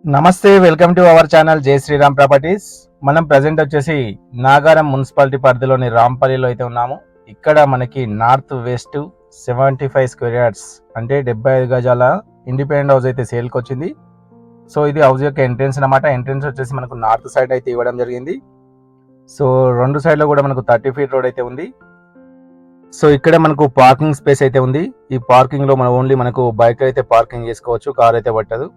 నమస్తే, welcome to our channel జై Sriram properties. మనం ప్రజెంట్ వచ్చేసి నాగారం మున్సిపాలిటీ పరిధిలోని రాంపల్లిలో అయితే ఉన్నాము. ఇక్కడ మనకి నార్త్ వెస్ట్ 75 స్క్వేర్ యార్డ్స్ అంటే 75 గజాల ఇండిపెండెంట్ హౌస్ అయితే సేల్కి వచ్చింది. సో ఇది హౌస్ యొక్క ఎంట్రెన్స్ అనమాట. ఎంట్రెన్స్ వచ్చేసి మనకు నార్త్ సైడ్ అయితే ఇవ్వడం జరిగింది. సో రెండు సైడ్లో కూడా మనకు 30 ఫీట్ రోడ్ అయితే ఉంది. సో ఇక్కడ మనకు పార్కింగ్ స్పేస్ అయితే ఉంది. ఈ పార్కింగ్లో మనం ఓన్లీ మనకు బైక్ అయితే పార్కింగ్ చేసుకోవచ్చు, కార్ అయితే పట్టదు.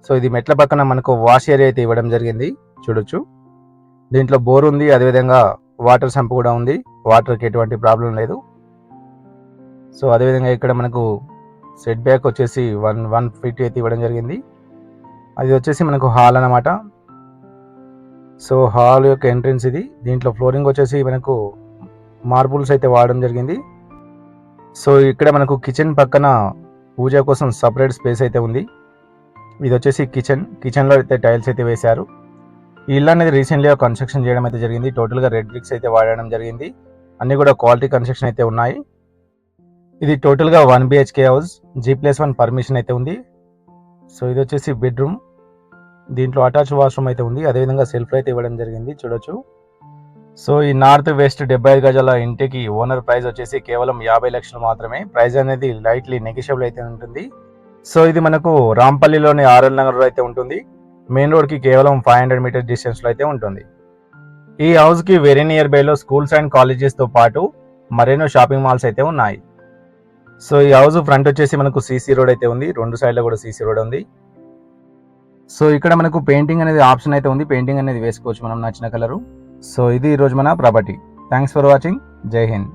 సో ఇది మెట్ల పక్కన మనకు వాష్ ఏరియా అయితే ఇవ్వడం జరిగింది, చూడొచ్చు. దీంట్లో బోర్ ఉంది, అదేవిధంగా వాటర్ సంప్ కూడా ఉంది. వాటర్కి ఎటువంటి ప్రాబ్లం లేదు. సో అదేవిధంగా ఇక్కడ మనకు సెట్ బ్యాక్ వచ్చేసి 1 ఫీట్ అయితే ఇవ్వడం జరిగింది. అది వచ్చేసి మనకు హాల్ అన్నమాట. సో హాల్ యొక్క ఎంట్రెన్స్ ఇది. దీంట్లో ఫ్లోరింగ్ వచ్చేసి మనకు మార్బుల్స్ అయితే వాడడం జరిగింది. సో ఇక్కడ మనకు కిచెన్ పక్కన పూజ కోసం సపరేట్ స్పేస్ అయితే ఉంది. ఇది వచ్చేసి కిచెన్లో అయితే టైల్స్ అయితే వేశారు. ఈ ఇల్లు అనేది రీసెంట్గా కన్స్ట్రక్షన్ చేయడం అయితే జరిగింది. టోటల్గా రెడ్ బ్రిక్స్ అయితే వాడడం జరిగింది. అన్నీ కూడా క్వాలిటీ కన్స్ట్రక్షన్ అయితే ఉన్నాయి. ఇది టోటల్గా 1 BHK హౌస్, G+1 పర్మిషన్ అయితే ఉంది. సో ఇది వచ్చేసి బెడ్రూమ్. దీంట్లో అటాచ్ వాష్రూమ్ అయితే ఉంది. అదేవిధంగా సెల్ఫ్ అయితే ఇవ్వడం జరిగింది, చూడొచ్చు. సో ఈ నార్త్ వెస్ట్ 75 గజాల ఇంటికి ఓనర్ ప్రైస్ వచ్చేసి కేవలం 50 లక్షలు మాత్రమే. ప్రైస్ అనేది లైట్లీ నెగిషియబుల్ అయితే ఉంటుంది. సో ఇది మనకు రాంపల్లిలోని ఆర్ఎల్ నగర్లో అయితే ఉంటుంది. మెయిన్ రోడ్కి కేవలం 500 మీటర్ డిస్టెన్స్లో అయితే ఉంటుంది. ఈ హౌస్కి వెరీ నియర్ బైలో స్కూల్స్ అండ్ కాలేజెస్తో పాటు మరెన్నో షాపింగ్ మాల్స్ అయితే ఉన్నాయి. సో ఈ హౌస్ ఫ్రంట్ వచ్చేసి మనకు సీసీ రోడ్ అయితే ఉంది. రెండు సైడ్లో కూడా సీసీ రోడ్ ఉంది. సో ఇక్కడ మనకు పెయింటింగ్ అనేది ఆప్షన్ అయితే ఉంది. పెయింటింగ్ అనేది వేసుకోవచ్చు మనం నచ్చిన కలరు. సో ఇది ఈరోజు మన ప్రాపర్టీ. Thanks for watching. జై హింద్.